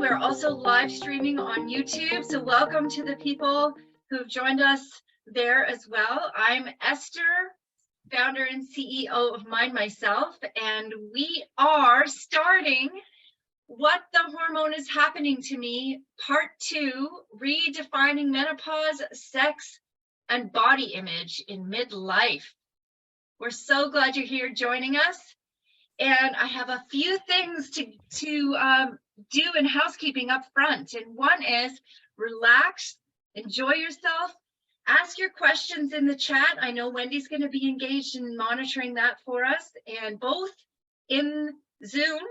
We're also live streaming on YouTube. So welcome to the people who've joined us there as well. I'm Esther, founder and CEO of Mind Myself, and we are starting What the Hormone is Happening to Me, Part 2, Redefining Menopause, Sex, and Body Image in Midlife. We're so glad you're here joining us. And I have a few things to do in housekeeping up front. And one is relax, enjoy yourself, ask your questions in the chat. I know Wendy's going to be engaged in monitoring that for us, and both in Zoom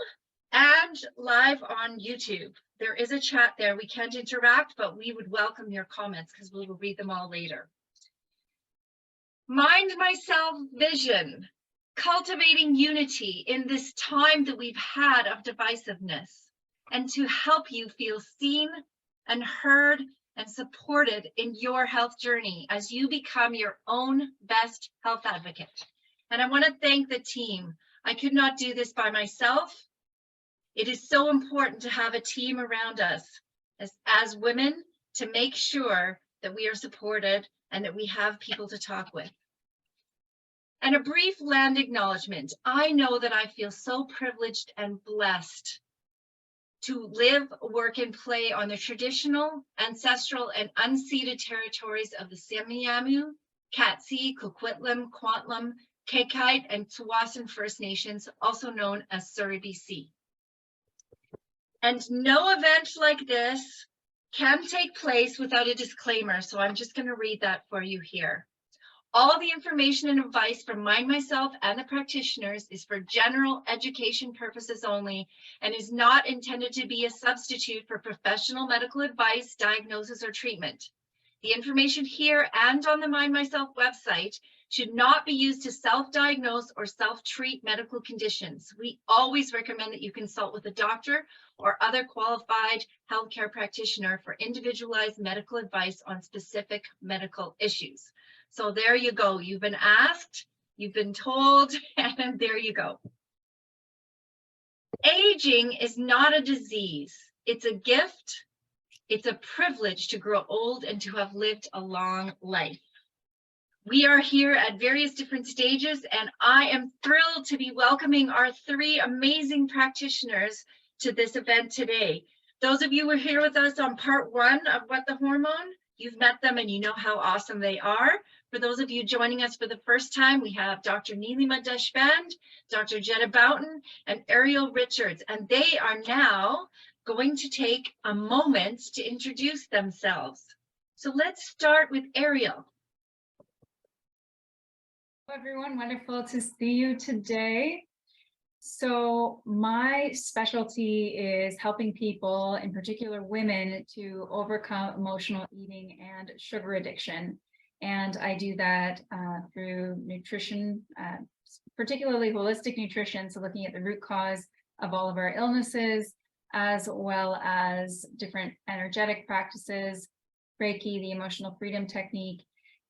and live on YouTube. There is a chat there. We can't interact, but we would welcome your comments because we will read them all later. Mind Myself vision. Cultivating unity in this time that we've had of divisiveness, and to help you feel seen and heard and supported in your health journey as you become your own best health advocate. And I want to thank the team. I could not do this by myself. It is so important to have a team around us as women to make sure that we are supported and that we have people to talk with. And a brief land acknowledgement. I know that I feel so privileged and blessed to live, work, and play on the traditional, ancestral, and unceded territories of the Semiahmoo, Katzie, Coquitlam, Kwantlen, Kaikite, and Tsawwassen First Nations, also known as Surrey, BC. And no event like this can take place without a disclaimer, so I'm just going to read that for you here. All the information and advice from Mind Myself and the practitioners is for general education purposes only and is not intended to be a substitute for professional medical advice, diagnosis, or treatment. The information here and on the Mind Myself website should not be used to self-diagnose or self-treat medical conditions. We always recommend that you consult with a doctor or other qualified healthcare practitioner for individualized medical advice on specific medical issues. So there you go. You've been asked, you've been told, and there you go. Aging is not a disease. It's a gift. It's a privilege to grow old and to have lived a long life. We are here at various different stages, and I am thrilled to be welcoming our three amazing practitioners to this event today. Those of you who are here with us on part 1 of What the Hormone, you've met them and you know how awesome they are. For those of you joining us for the first time, we have Dr. Neelima Deshpande, Dr. Jetta Boughton, and Ariel Richards, and they are now going to take a moment to introduce themselves. So let's start with Ariel. Hello, everyone. Wonderful to see you today. So my specialty is helping people, in particular women, to overcome emotional eating and sugar addiction. And I do that through nutrition, particularly holistic nutrition, so looking at the root cause of all of our illnesses, as well as different energetic practices, Reiki, the emotional freedom technique,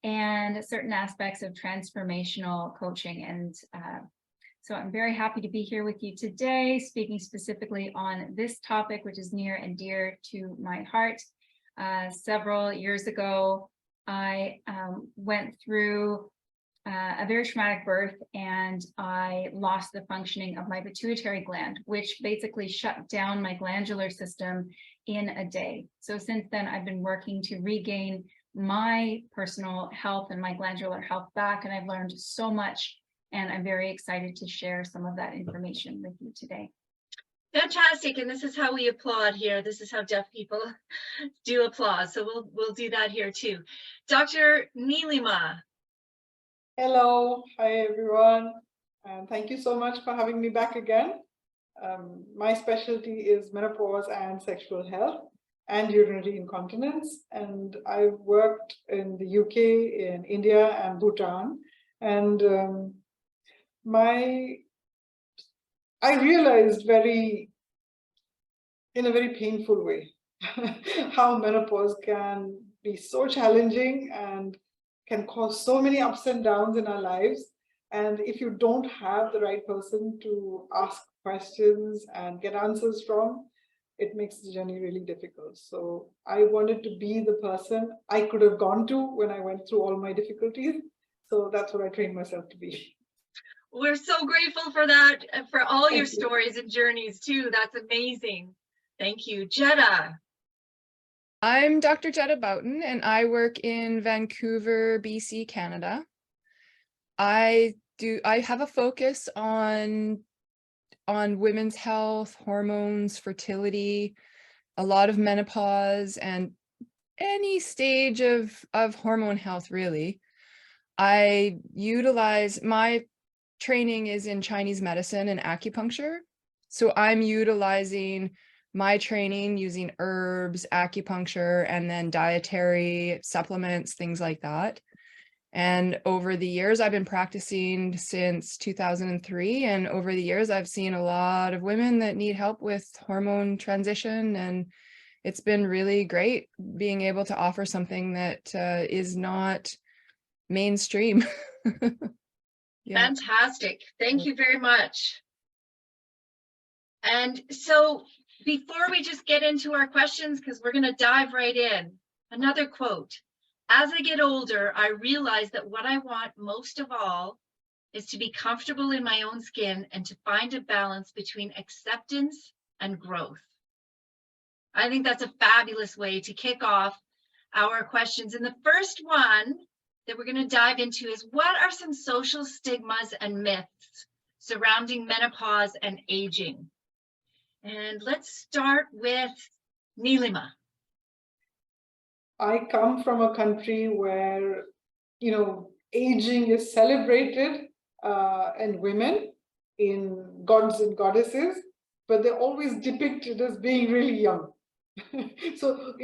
and certain aspects of transformational coaching. And so I'm very happy to be here with you today, speaking specifically on this topic, which is near and dear to my heart. Several years ago, I went through a very traumatic birth, and I lost the functioning of my pituitary gland, which basically shut down my glandular system in a day. So since then, I've been working to regain my personal health and my glandular health back, and I've learned so much, and I'm very excited to share some of that information with you today. Fantastic, and this is how we applaud here. This is how deaf people do applause, so we'll do that here too. Dr. Neelima. Hello, hi everyone, and thank you so much for having me back again. My specialty is menopause and sexual health and urinary incontinence, and I've worked in the UK, in India and Bhutan, and I realized in a very painful way how menopause can be so challenging and can cause so many ups and downs in our lives. And if you don't have the right person to ask questions and get answers from, it makes the journey really difficult. So I wanted to be the person I could have gone to when I went through all my difficulties. So that's what I trained myself to be. We're so grateful for that, for all your Thank you. stories and journeys too. That's amazing. Thank you. Jetta. I'm Dr. Jetta Boughton, and I work in Vancouver, BC, Canada. I have a focus on women's health, hormones, fertility, a lot of menopause, and any stage of hormone health, really. I utilize my training is in Chinese medicine and acupuncture. So I'm utilizing my training using herbs, acupuncture, and then dietary supplements, things like that. And over the years, I've been practicing since 2003. And over the years, I've seen a lot of women that need help with hormone transition. And it's been really great being able to offer something that is not mainstream. Yeah. Fantastic. Thank you very much. And so before we just get into our questions, because we're going to dive right in, another quote. As I get older, I realize that what I want most of all is to be comfortable in my own skin and to find a balance between acceptance and growth. I think that's a fabulous way to kick off our questions. And the first one that we're going to dive into is, what are some social stigmas and myths surrounding menopause and aging? And let's start with Neelima. I come from a country where, aging is celebrated and women in gods and goddesses, but they're always depicted as being really young. So,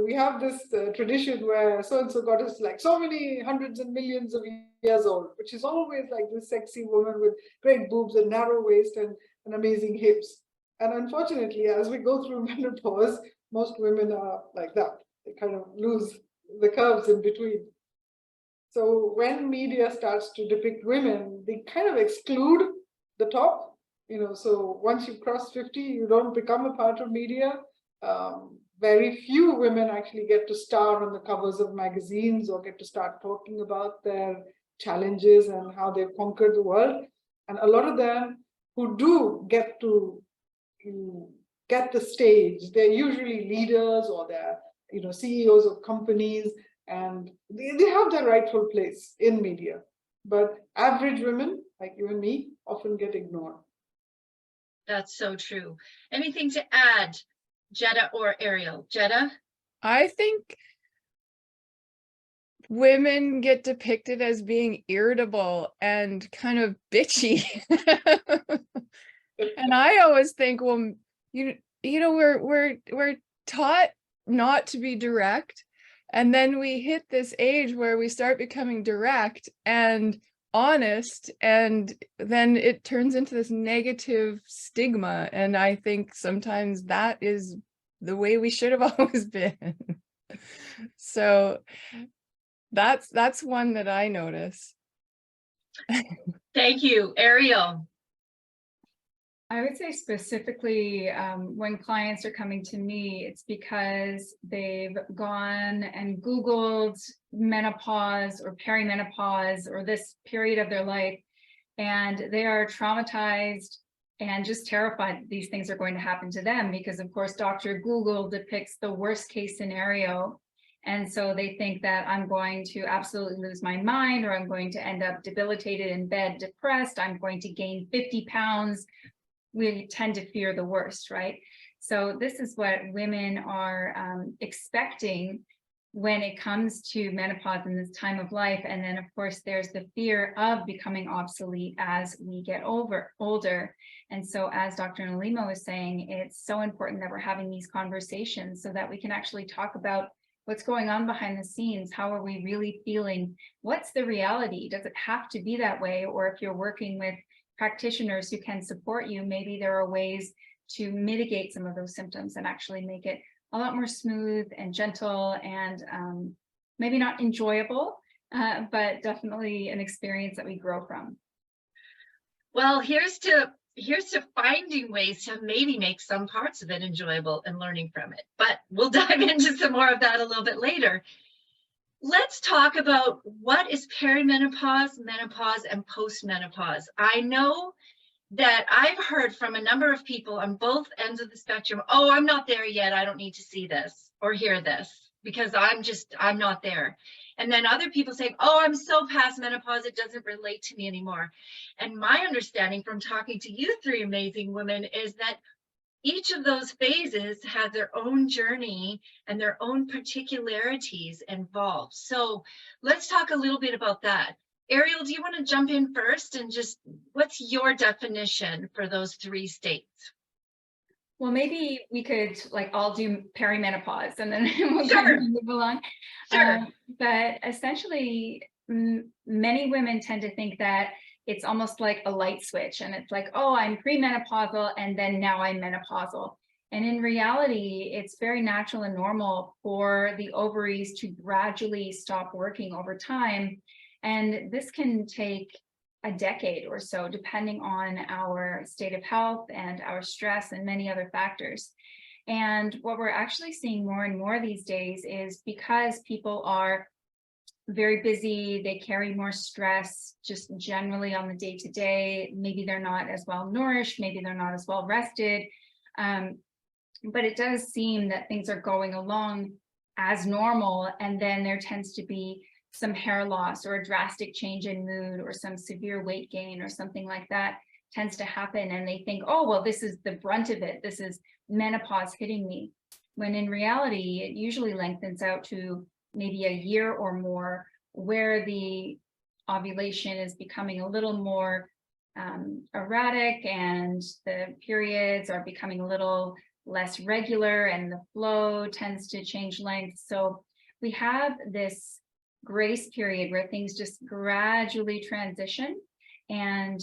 we have this tradition where so-and-so goddess like so many hundreds and millions of years old, which is always like this sexy woman with great boobs and narrow waist and amazing hips. And unfortunately, as we go through menopause, most women are like that. They kind of lose the curves in between. So when media starts to depict women, they kind of exclude the top. So once you cross 50, you don't become a part of media. Very few women actually get to star on the covers of magazines or get to start talking about their challenges and how they've conquered the world. And a lot of them who do get to get the stage, they're usually leaders or they're CEOs of companies, and they have their rightful place in media. But average women like you and me often get ignored. That's so true. Anything to add, Jetta or Ariel? Jetta? I think women get depicted as being irritable and kind of bitchy. And I always think, well, we're taught not to be direct, and then we hit this age where we start becoming direct and honest, and then it turns into this negative stigma. And I think sometimes that is the way we should have always been. So that's one that I notice. Thank you. Ariel? I would say specifically when clients are coming to me, it's because they've gone and Googled menopause or perimenopause or this period of their life, and they are traumatized and just terrified that these things are going to happen to them because, of course, Dr. Google depicts the worst case scenario. And so they think that I'm going to absolutely lose my mind, or I'm going to end up debilitated in bed, depressed, I'm going to gain 50 pounds. We tend to fear the worst, right? So this is what women are expecting when it comes to menopause in this time of life. And then, of course, there's the fear of becoming obsolete as we get older. And so, as Dr. Neelima was saying, it's so important that we're having these conversations so that we can actually talk about what's going on behind the scenes. How are we really feeling? What's the reality? Does it have to be that way? Or if you're working with practitioners who can support you, maybe there are ways to mitigate some of those symptoms and actually make it a lot more smooth and gentle and maybe not enjoyable, but definitely an experience that we grow from. Well, here's to here's to finding ways to maybe make some parts of it enjoyable and learning from it. But we'll dive into some more of that a little bit later. Let's talk about what is perimenopause, menopause, and postmenopause. I know that I've heard from a number of people on both ends of the spectrum, oh, I'm not there yet, I don't need to see this or hear this because I'm not there. And then other people saying, oh, I'm so past menopause, it doesn't relate to me anymore. And my understanding from talking to you three amazing women is that each of those phases has their own journey and their own particularities involved. So let's talk a little bit about that. Ariel, do you want to jump in first and just what's your definition for those three states? Well, maybe we could like all do perimenopause and then we'll Sure. kind of move along. Sure. But essentially, many women tend to think that it's almost like a light switch and it's like, oh, I'm premenopausal and then now I'm menopausal. And in reality, it's very natural and normal for the ovaries to gradually stop working over time. And this can take a decade or so, depending on our state of health and our stress and many other factors. And what we're actually seeing more and more these days is because people are very busy, they carry more stress just generally on the day-to-day, maybe they're not as well nourished, maybe they're not as well rested, but it does seem that things are going along as normal, and then there tends to be some hair loss or a drastic change in mood or some severe weight gain or something like that tends to happen, and they think, oh, well, this is the brunt of it, this is menopause hitting me, when in reality it usually lengthens out to maybe a year or more, where the ovulation is becoming a little more erratic and the periods are becoming a little less regular and the flow tends to change length. So we have this grace period where things just gradually transition. And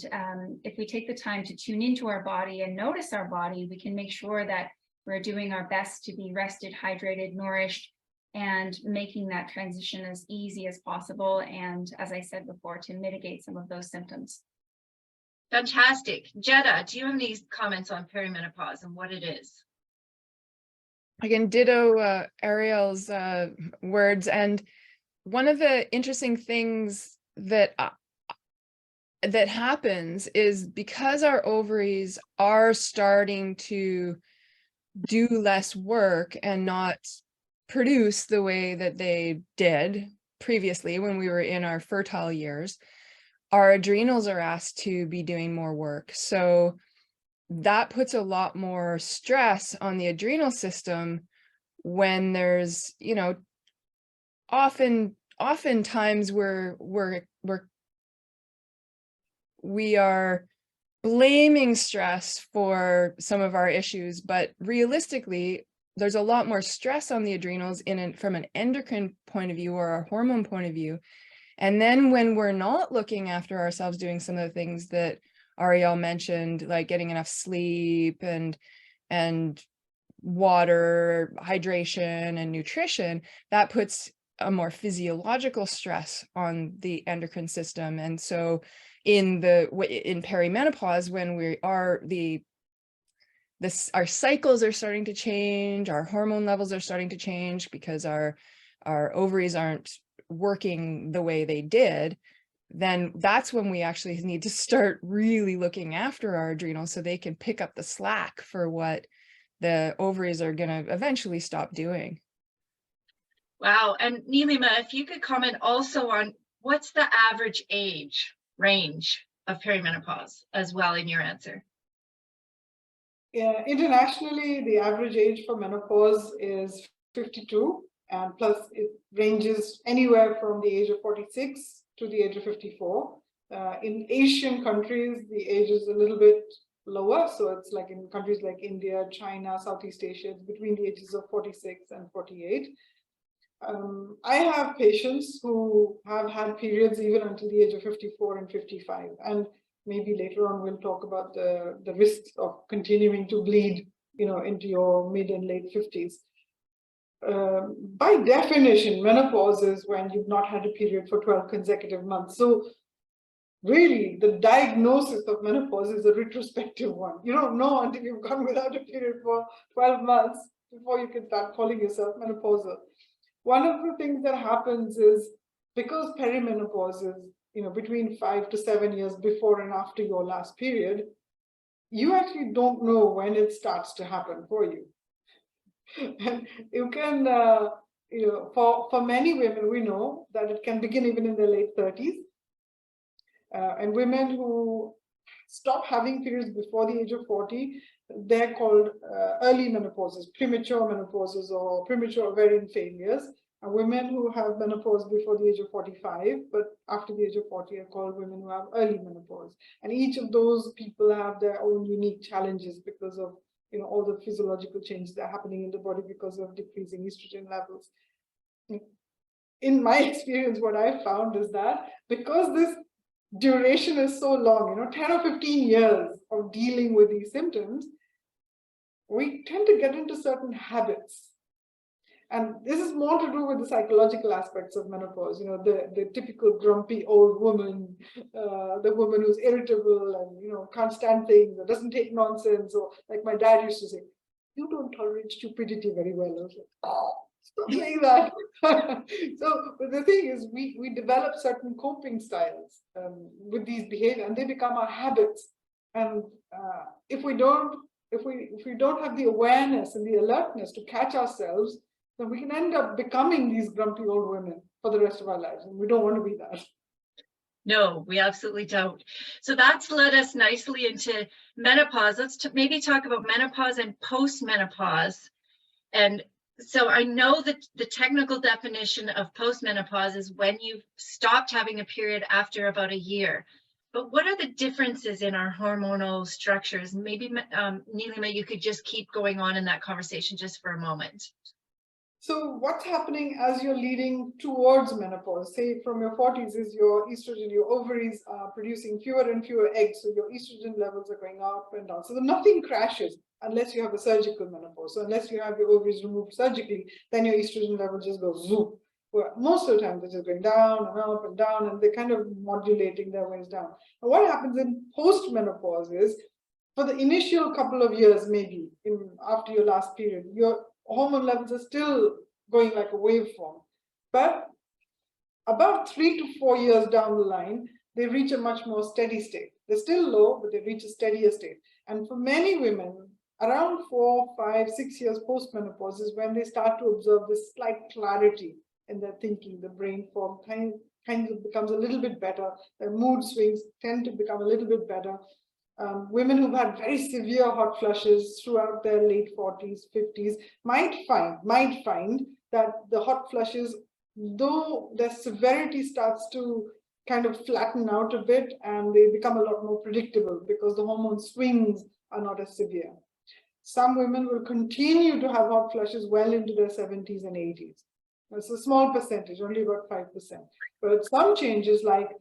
if we take the time to tune into our body and notice our body, we can make sure that we're doing our best to be rested, hydrated, nourished, and making that transition as easy as possible. And as I said before, to mitigate some of those symptoms. Fantastic. Jetta, do you have any comments on perimenopause and what it is? I can ditto Ariel's words. And one of the interesting things that that happens is because our ovaries are starting to do less work and not produce the way that they did previously when we were in our fertile years, our adrenals are asked to be doing more work. So that puts a lot more stress on the adrenal system when there's, you know, oftentimes we are blaming stress for some of our issues, but realistically, there's a lot more stress on the adrenals from an endocrine point of view or a hormone point of view. And then when we're not looking after ourselves, doing some of the things that Ariel mentioned, like getting enough sleep and water, hydration and nutrition, that puts a more physiological stress on the endocrine system. And so in perimenopause, when we are our cycles are starting to change, our hormone levels are starting to change because our ovaries aren't working the way they did, then that's when we actually need to start really looking after our adrenals so they can pick up the slack for what the ovaries are going to eventually stop doing. Wow. And Neelima, if you could comment also on what's the average age range of perimenopause as well in your answer. Yeah, internationally, the average age for menopause is 52, and plus it ranges anywhere from the age of 46 to the age of 54. In Asian countries, the age is a little bit lower. So it's like in countries like India, China, Southeast Asia, it's between the ages of 46 and 48. I have patients who have had periods even until the age of 54 and 55. And maybe later on we'll talk about the risks of continuing to bleed, you know, into your mid and late 50s. By definition, menopause is when you've not had a period for 12 consecutive months. So really the diagnosis of menopause is a retrospective one. You don't know until you've gone without a period for 12 months before you can start calling yourself menopausal. One of the things that happens is, because perimenopause is, between 5 to 7 years before and after your last period, you actually don't know when it starts to happen for you. And you can, for many women, we know that it can begin even in their late 30s. And women who stop having periods before the age of 40, they're called early menopauses, premature menopauses, or premature ovarian failures. And women who have menopause before the age of 45, but after the age of 40 are called women who have early menopause. And each of those people have their own unique challenges because of all the physiological changes that are happening in the body because of decreasing estrogen levels. In my experience, what I found is that because this duration is so long, 10 or 15 years of dealing with these symptoms, we tend to get into certain habits. And this is more to do with the psychological aspects of menopause, the typical grumpy old woman, the woman who's irritable and, can't stand things, or doesn't take nonsense, or like my dad used to say, you don't tolerate stupidity very well. I was like, oh, stop saying that. So but the thing is, we develop certain coping styles with these behaviors, and they become our habits. And if we don't have the awareness and the alertness to catch ourselves, then we can end up becoming these grumpy old women for the rest of our lives, and we don't want to be that. No, we absolutely don't. So that's led us nicely into menopause. Let's maybe talk about menopause and postmenopause. And so I know that the technical definition of postmenopause is when you've stopped having a period after about a year. But what are the differences in our hormonal structures? Maybe, Neelima, you could just keep going on in that conversation just for a moment. So what's happening as you're leading towards menopause, say from your 40s, is your estrogen, your ovaries are producing fewer and fewer eggs. So your estrogen levels are going up and down. So nothing crashes unless you have a surgical menopause. So unless you have your ovaries removed surgically, then your estrogen level just goes zoom. Well, most of the time, they're just going down and up and down, and they're kind of modulating their ways down. And what happens in post-menopause is, for the initial couple of years, maybe after your last period, your hormone levels are still going like a waveform. But about 3 to 4 years down the line, they reach a much more steady state. They're still low, but they reach a steadier state. And for many women, around 4, 5, 6 years post-menopause is when they start to observe this slight clarity in their thinking. The brain fog kind of becomes a little bit better. Their mood swings tend to become a little bit better. Women who've had very severe hot flushes throughout their late 40s, 50s might find that the hot flushes, though their severity starts to kind of flatten out a bit, and they become a lot more predictable because the hormone swings are not as severe. Some women will continue to have hot flushes well into their 70s and 80s. It's a small percentage, only about 5%. But some changes like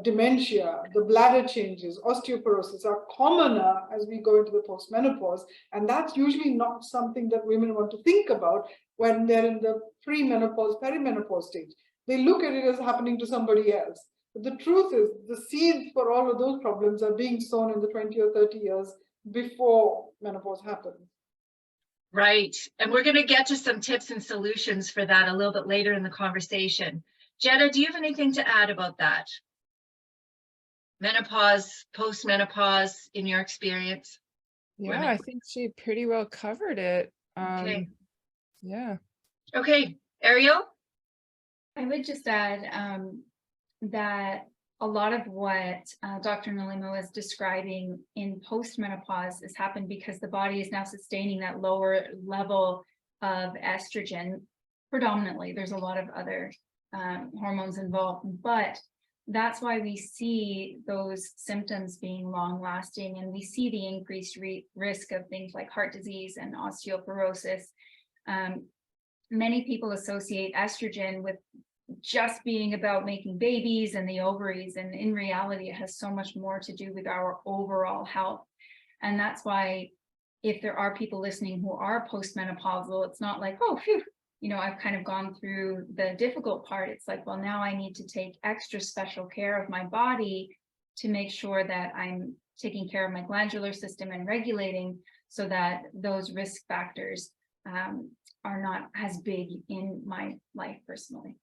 dementia, the bladder changes, osteoporosis are commoner as we go into the postmenopause. And that's usually not something that women want to think about when they're in the premenopause, perimenopause stage. They look at it as happening to somebody else. But the truth is, the seeds for all of those problems are being sown in the 20 or 30 years before menopause happens. Right. And we're going to get to some tips and solutions for that a little bit later in the conversation. Jetta, do you have anything to add about that? Menopause, postmenopause, in your experience? Yeah, I think she pretty well covered it. Okay. Yeah. Okay, Ariel? I would just add that a lot of what Dr. Neelima was describing in postmenopause has happened because the body is now sustaining that lower level of estrogen predominantly. There's a lot of other hormones involved, but that's why we see those symptoms being long lasting, and we see the increased risk of things like heart disease and osteoporosis. Many people associate estrogen with just being about making babies and the ovaries, and in reality it has so much more to do with our overall health. And that's why if there are people listening who are postmenopausal, it's not like, oh phew, I've kind of gone through the difficult part. It's like, well, now I need to take extra special care of my body to make sure that I'm taking care of my glandular system and regulating so that those risk factors are not as big in my life personally.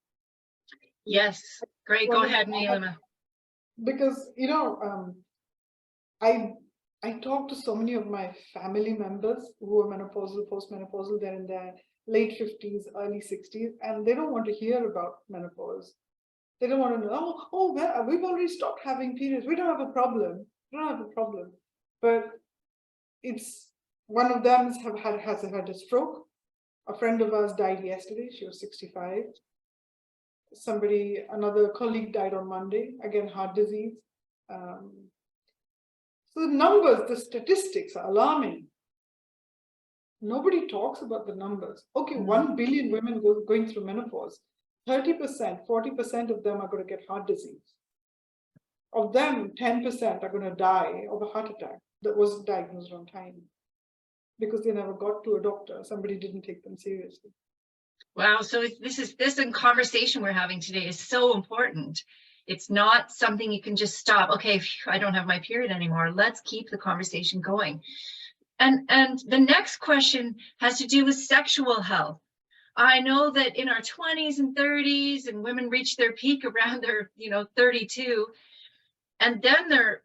Yes, great. Go ahead, Neelima. Because, you know, I talk to so many of my family members who are menopausal, postmenopausal, they're in their late 50s, early 60s, and they don't want to hear about menopause. They don't want to know, oh, well, we've already stopped having periods. We don't have a problem. We don't have a problem. But it's, one of them has had a stroke. A friend of ours died yesterday. She was 65. Another colleague died on Monday, again, heart disease. So the numbers, the statistics are alarming. Nobody talks about the numbers. Okay, 1 billion women going through menopause. 30%, 40% of them are going to get heart disease. Of them, 10% are going to die of a heart attack that wasn't diagnosed on time because they never got to a doctor. Somebody didn't take them seriously. Wow, so this conversation we're having today is so important. It's not something you can just stop. Okay, I don't have my period anymore. Let's keep the conversation going. And the next question has to do with sexual health. I know that in our 20s and 30s, and women reach their peak around their, 32, and then they're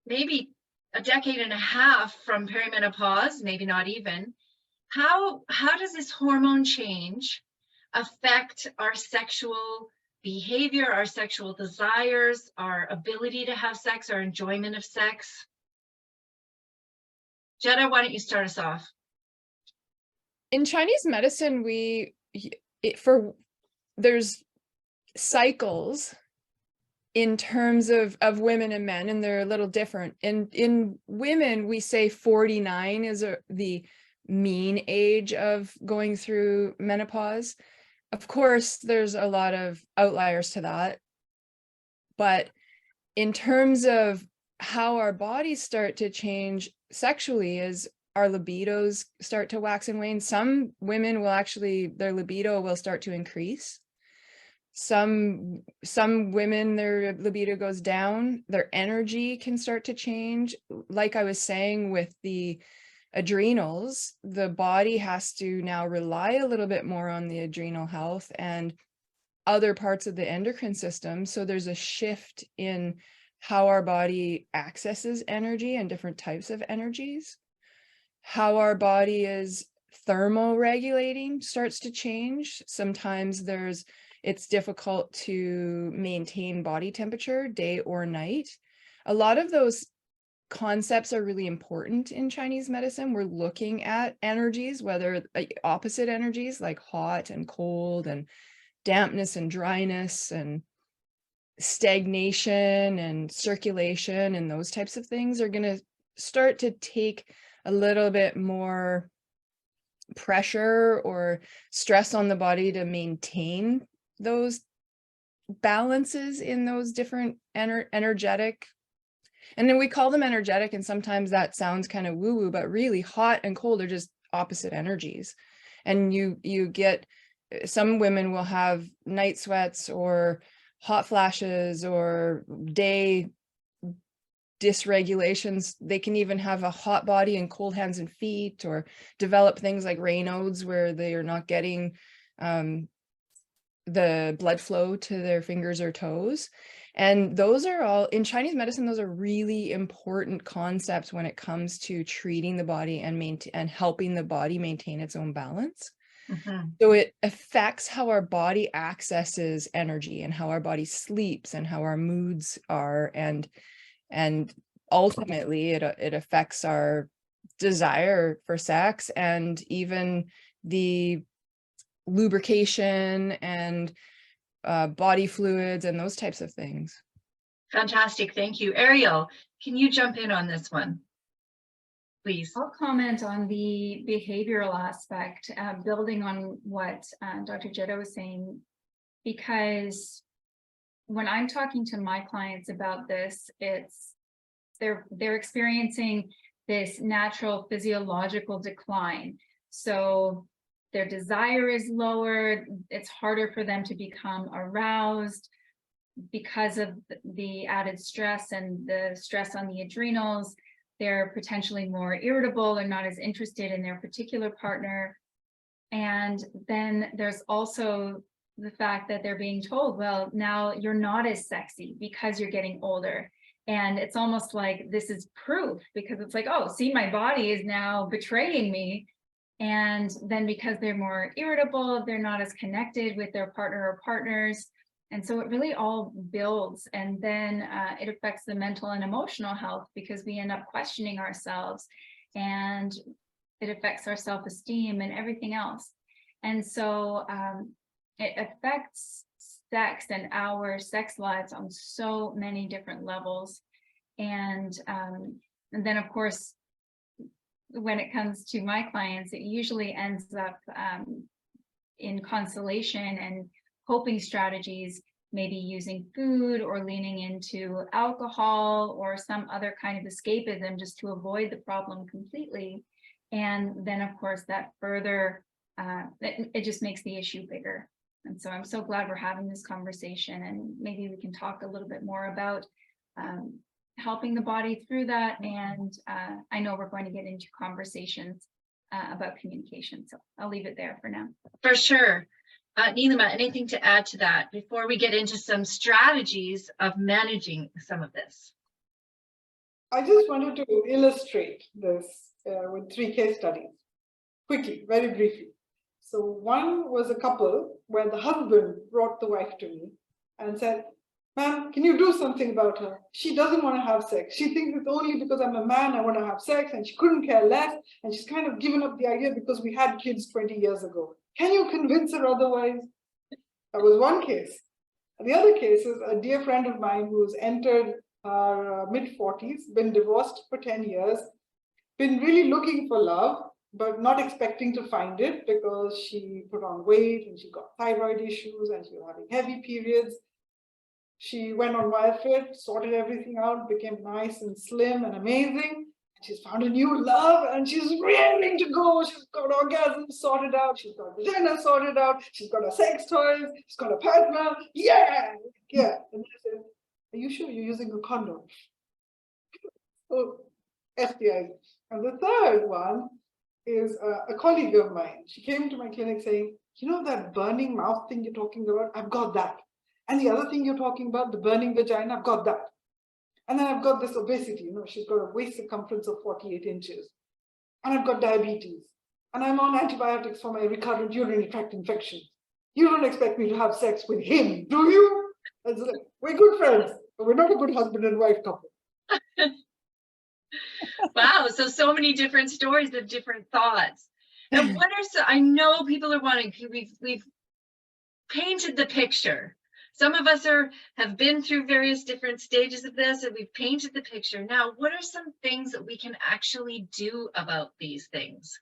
maybe a decade and a half from perimenopause, maybe not even. How does this hormone change affect our sexual behavior, our sexual desires, our ability to have sex, our enjoyment of sex? Jetta, why don't you start us off? In Chinese medicine, there's cycles in terms of women and men, and they're a little different. In women, we say 49 is the mean age of going through menopause. Of course, there's a lot of outliers to that. But in terms of how our bodies start to change sexually is our libidos start to wax and wane. Some women will actually, their libido will start to increase. Some women, their libido goes down, their energy can start to change. Like I was saying with the adrenals, the body has to now rely a little bit more on the adrenal health and other parts of the endocrine system. So there's a shift in how our body accesses energy and different types of energies. How our body is thermoregulating starts to change. Sometimes it's difficult to maintain body temperature day or night. A lot of those concepts are really important in Chinese medicine. We're looking at energies, whether opposite energies like hot and cold and dampness and dryness and stagnation and circulation and those types of things are going to start to take a little bit more pressure or stress on the body to maintain those balances in those different energetic. And then we call them energetic, and sometimes that sounds kind of woo-woo, but really hot and cold are just opposite energies. And you get, some women will have night sweats or hot flashes or day dysregulations. They can even have a hot body and cold hands and feet, or develop things like Raynaud's where they are not getting the blood flow to their fingers or toes. And those are all, in Chinese medicine, those are really important concepts when it comes to treating the body and helping the body maintain its own balance. Mm-hmm. So it affects how our body accesses energy and how our body sleeps and how our moods are, and ultimately it affects our desire for sex and even the lubrication and body fluids and those types of things. Fantastic, thank you. Ariel, can you jump in on this one, please? I'll comment on the behavioral aspect, building on what Dr. Jetta was saying, because when I'm talking to my clients about this, they're experiencing this natural physiological decline. So their desire is lower, it's harder for them to become aroused. because of the added stress and the stress on the adrenals, they're potentially more irritable and not as interested in their particular partner. And then there's also the fact that they're being told, well, now you're not as sexy because you're getting older. And it's almost like this is proof, because it's like, oh, see, my body is now betraying me. And then because they're more irritable, they're not as connected with their partner or partners. And so it really all builds, and then it affects the mental and emotional health, because we end up questioning ourselves, and it affects our self-esteem and everything else. And so it affects sex and our sex lives on so many different levels. And then, of course, when it comes to my clients, it usually ends up in consolation and coping strategies, maybe using food or leaning into alcohol or some other kind of escapism just to avoid the problem completely. And then, of course, that further, it just makes the issue bigger. And so I'm so glad we're having this conversation, and maybe we can talk a little bit more about helping the body through that. And I know we're going to get into conversations about communication, so I'll leave it there for now. For sure. Neelima, anything to add to that before we get into some strategies of managing some of this? I just wanted to illustrate this with 3 case studies, quickly, very briefly. So one was a couple where the husband brought the wife to me and said, ma'am, can you do something about her? She doesn't want to have sex. She thinks it's only because I'm a man I want to have sex, and she couldn't care less. And she's kind of given up the idea because we had kids 20 years ago. Can you convince her otherwise? That was one case. And the other case is a dear friend of mine who's entered her mid-40s, been divorced for 10 years, been really looking for love, but not expecting to find it because she put on weight and she got thyroid issues and she was having heavy periods. She went on WildFit, sorted everything out, became nice and slim and amazing. She's found a new love and she's raring to go. She's got orgasms sorted out. She's got vagina sorted out. She's got her sex toys. She's got a partner. Yeah. Yeah. And I said, are you sure you're using a condom? Oh, STIs. And the third one is a colleague of mine. She came to my clinic saying, you know that burning mouth thing you're talking about? I've got that. And the other thing you're talking about, the burning vagina, I've got that. And then I've got this obesity, you know, she's got a waist circumference of 48 inches. And I've got diabetes. And I'm on antibiotics for my recurrent urinary tract infection. You don't expect me to have sex with him, do you? Like, we're good friends, but we're not a good husband and wife couple. Wow, so many different stories of different thoughts. And what are I know people are wanting, we've painted the picture. Some of us have been through various different stages of this, and we've painted the picture. Now, what are some things that we can actually do about these things?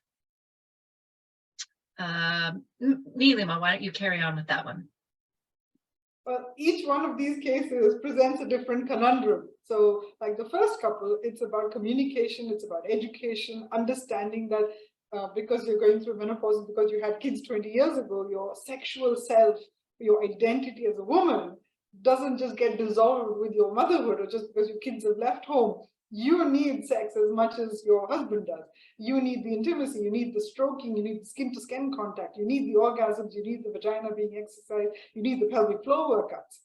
Neelima, why don't you carry on with that one? Well, each one of these cases presents a different conundrum. So like the first couple, it's about communication, it's about education, understanding that because you're going through menopause, because you had kids 20 years ago, your sexual self, your identity as a woman doesn't just get dissolved with your motherhood or just because your kids have left home. You need sex as much as your husband does. You need the intimacy, you need the stroking, you need the skin-to-skin contact, you need the orgasms, you need the vagina being exercised, you need the pelvic floor workouts.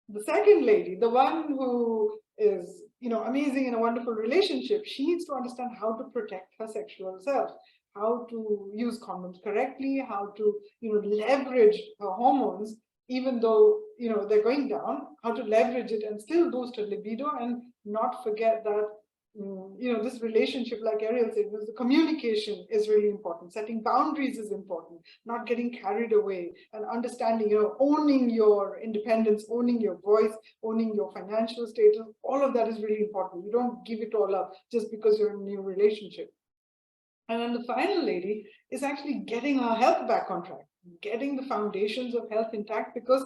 The second lady, the one who is, you know, amazing in a wonderful relationship, she needs to understand how to protect her sexual self, how to use condoms correctly, how to, you know, leverage her hormones, even though, you know, they're going down, how to leverage it and still boost her libido, and not forget that, you know, this relationship, like Ariel said, the communication is really important. Setting boundaries is important, not getting carried away, and understanding, you know, owning your independence, owning your voice, owning your financial status. All of that is really important. You don't give it all up just because you're in a new relationship. And then the final lady is actually getting her health back on track, getting the foundations of health intact, because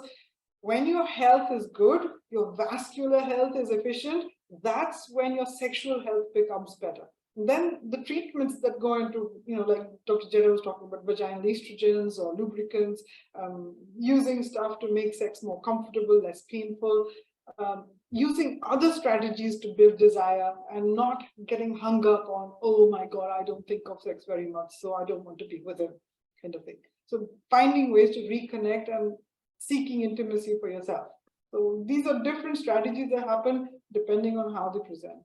when your health is good, your vascular health is efficient, that's when your sexual health becomes better. Then the treatments that go into, like Dr. Jeda was talking about, vaginal estrogens or lubricants, using stuff to make sex more comfortable, less painful, using other strategies to build desire, and not getting hung up on, oh my God, I don't think of sex very much, so I don't want to be with him, kind of thing. So finding ways to reconnect and seeking intimacy for yourself. So these are different strategies that happen depending on how they present.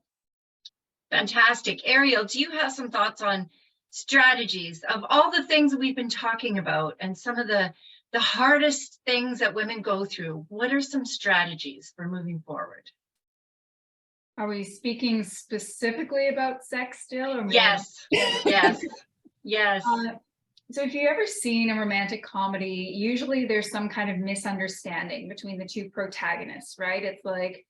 Fantastic. Ariel, do you have some thoughts on strategies of all the things we've been talking about and some of the hardest things that women go through? What are some strategies for moving forward? Are we speaking specifically about sex still? Or yes, yes, yes. So if you've ever seen a romantic comedy, usually there's some kind of misunderstanding between the two protagonists, right? It's like,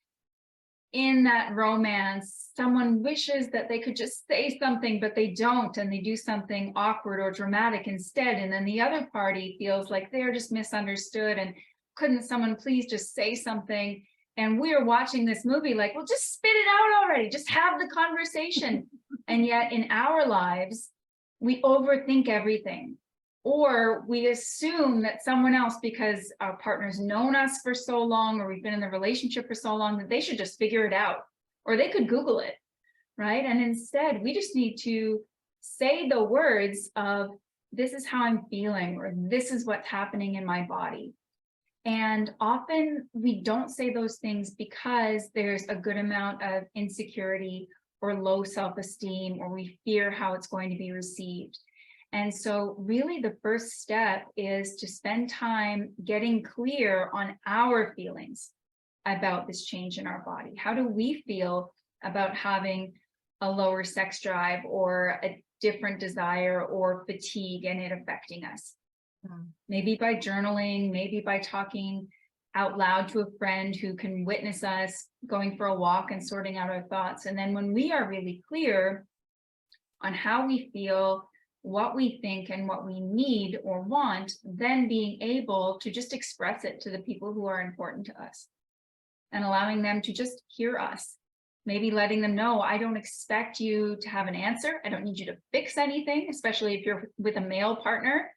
in that romance, someone wishes that they could just say something, but they don't, and they do something awkward or dramatic instead. And then the other party feels like they're just misunderstood, and couldn't someone please just say something? And we're watching this movie like, well, just spit it out already, just have the conversation. And yet in our lives, we overthink everything. Or we assume that someone else, because our partner's known us for so long, or we've been in the relationship for so long, that they should just figure it out, or they could Google it, right? And instead, we just need to say the words of, this is how I'm feeling, or this is what's happening in my body. And often we don't say those things because there's a good amount of insecurity or low self-esteem, or we fear how it's going to be received. And so really the first step is to spend time getting clear on our feelings about this change in our body. How do we feel about having a lower sex drive, or a different desire, or fatigue, and it affecting us? Maybe by journaling, maybe by talking out loud to a friend who can witness us going for a walk and sorting out our thoughts. And then when we are really clear on how we feel, what we think, and what we need or want, then being able to just express it to the people who are important to us, and allowing them to just hear us. Maybe letting them know, I don't expect you to have an answer. I don't need you to fix anything, especially if you're with a male partner.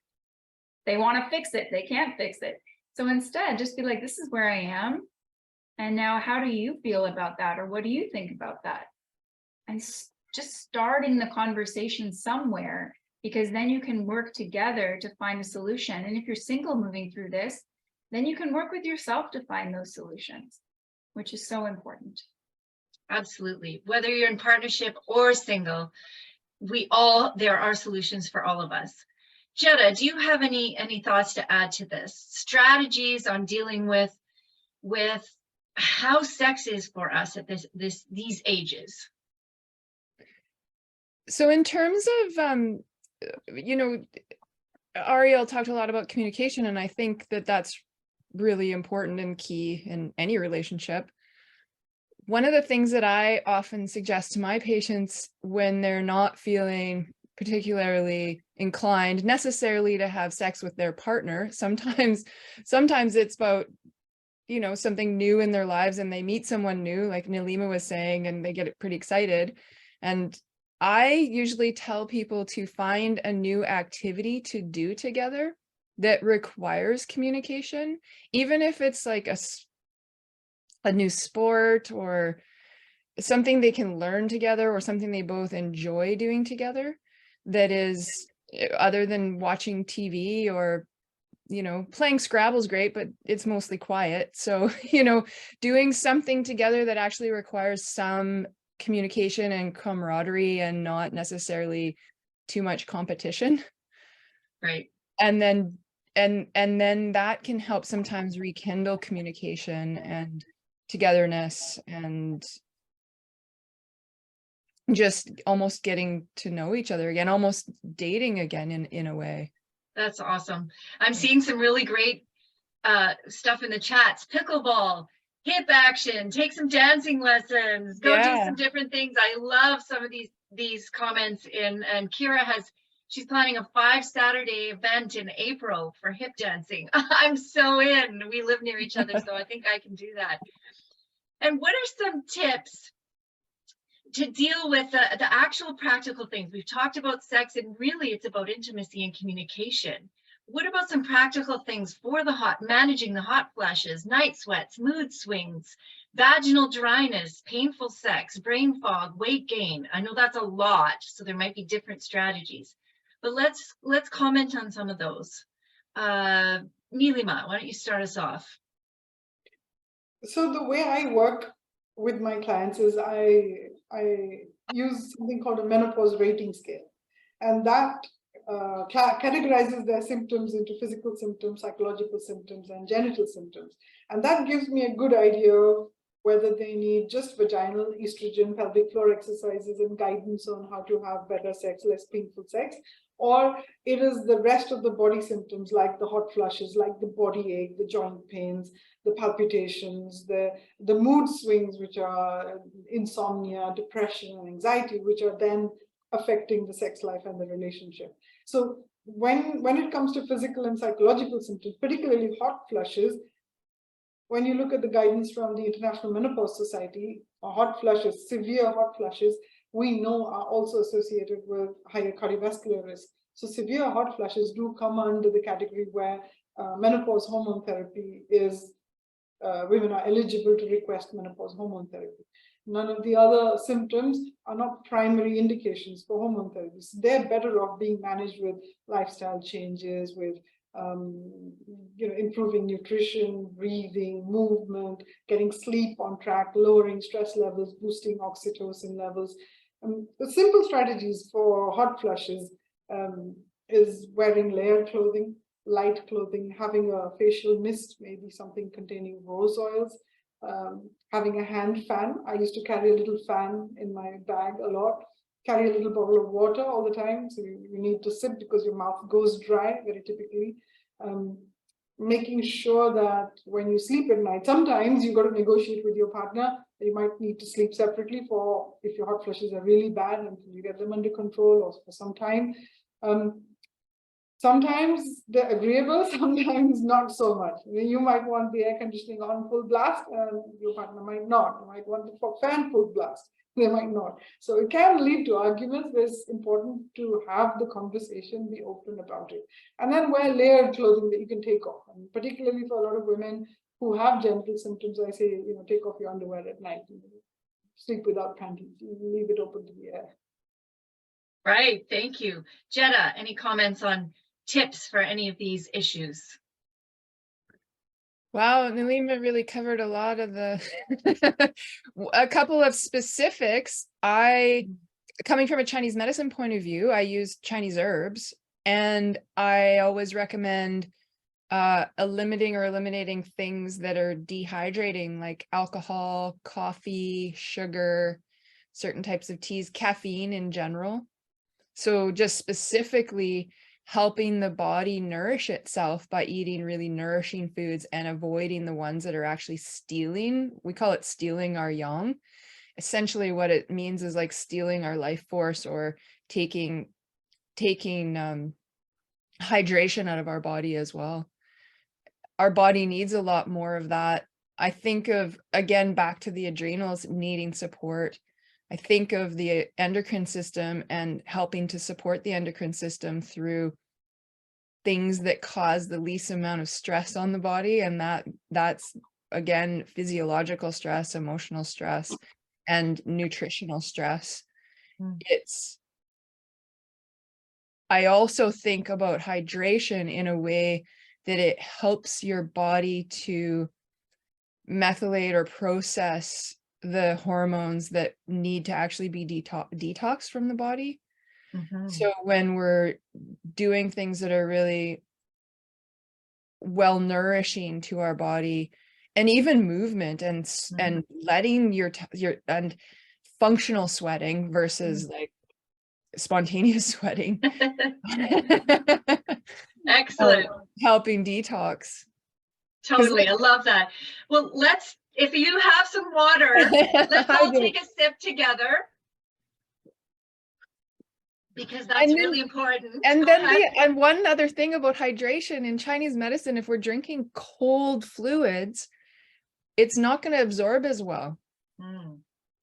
They want to fix it, they can't fix it. So instead, just be like, this is where I am. And now how do you feel about that? Or what do you think about that? And just starting the conversation somewhere, because then you can work together to find a solution. And if you're single moving through this, then you can work with yourself to find those solutions, which is so important. Absolutely. Whether you're in partnership or single, there are solutions for all of us. Jeda, do you have any thoughts to add to this? Strategies on dealing with how sex is for us at these ages? So in terms of, Ariel talked a lot about communication, and I think that that's really important and key in any relationship. One of the things that I often suggest to my patients when they're not feeling particularly inclined necessarily to have sex with their partner, sometimes it's about, something new in their lives, and they meet someone new, like Nalima was saying, and they get pretty excited. And I usually tell people to find a new activity to do together that requires communication, even if it's like a new sport or something they can learn together, or something they both enjoy doing together, that is other than watching TV, or playing Scrabble's great, but it's mostly quiet. So doing something together that actually requires some communication and camaraderie, and not necessarily too much competition. Right. And then that can help sometimes rekindle communication and togetherness, and just almost getting to know each other again, almost dating again in a way. That's awesome. I'm seeing some really great stuff in the chats. Pickleball, hip action, take some dancing lessons, go do some different things. I love some of these comments and she's planning a 5-Saturday event in April for hip dancing. I'm so in. We live near each other, so I think I can do that. And what are some tips to deal with the actual practical things. We've talked about sex, and really it's about intimacy and communication. What about some practical things for managing the hot flushes, night sweats, mood swings, vaginal dryness, painful sex, brain fog, weight gain? I know that's a lot, so there might be different strategies, but let's comment on some of those. Nilima, why don't you start us off? So the way I work with my clients is I use something called a menopause rating scale, and that categorizes their symptoms into physical symptoms, psychological symptoms, and genital symptoms. And that gives me a good idea of whether they need just vaginal estrogen, pelvic floor exercises, and guidance on how to have better sex, less painful sex, or it is the rest of the body symptoms like the hot flushes, like the body ache, the joint pains, the palpitations, the mood swings, which are insomnia, depression, and anxiety, which are then affecting the sex life and the relationship. So when it comes to physical and psychological symptoms, particularly hot flushes, when you look at the guidance from the International Menopause Society, hot flushes, severe hot flushes, we know are also associated with higher cardiovascular risk. So severe hot flushes do come under the category where menopause hormone therapy is, women are eligible to request menopause hormone therapy. None of the other symptoms are not primary indications for hormone therapy. So they're better off being managed with lifestyle changes, with improving nutrition, breathing, movement, getting sleep on track, lowering stress levels, boosting oxytocin levels. The simple strategies for hot flushes is wearing layered clothing, light clothing, having a facial mist, maybe something containing rose oils, having a hand fan. I used to carry a little fan in my bag a lot, carry a little bottle of water all the time. So you need to sip because your mouth goes dry very typically. Making sure that when you sleep at night, sometimes you've got to negotiate with your partner. You might need to sleep separately for if your hot flushes are really bad until you get them under control or for some time. Sometimes they're agreeable, sometimes not so much. You might want the air conditioning on full blast, and your partner might not. You might want the fan full blast, they might not. So it can lead to arguments. It's important to have the conversation, be open about it. And then wear layered clothing that you can take off. And particularly for a lot of women who have genital symptoms, I say, take off your underwear at night. Sleep without panties. Leave it open to the air. Right, thank you. Jetta, any comments on tips for any of these issues? Wow, Nilima really covered a lot of the a couple of specifics. Coming from a Chinese medicine point of view, I use Chinese herbs, and I always recommend eliminating things that are dehydrating, like alcohol, coffee, sugar, certain types of teas, caffeine in general. So just specifically helping the body nourish itself by eating really nourishing foods and avoiding the ones that are actually stealing. We call it stealing our yang. Essentially what it means is like stealing our life force or taking hydration out of our body as well. Our body needs a lot more of that. I think of, again, back to the adrenals needing support. I think of the endocrine system and helping to support the endocrine system through things that cause the least amount of stress on the body. And that's again, physiological stress, emotional stress, and nutritional stress. I also think about hydration in a way that it helps your body to methylate or process the hormones that need to actually be detoxed from the body. So when we're doing things that are really well nourishing to our body, and even movement and letting your and functional sweating versus like spontaneous sweating, excellent, helping detox. Totally, I love that. Well, if you have some water, let's all take a sip together, because that's really important. And then one other thing about hydration in Chinese medicine, if we're drinking cold fluids, it's not going to absorb as well.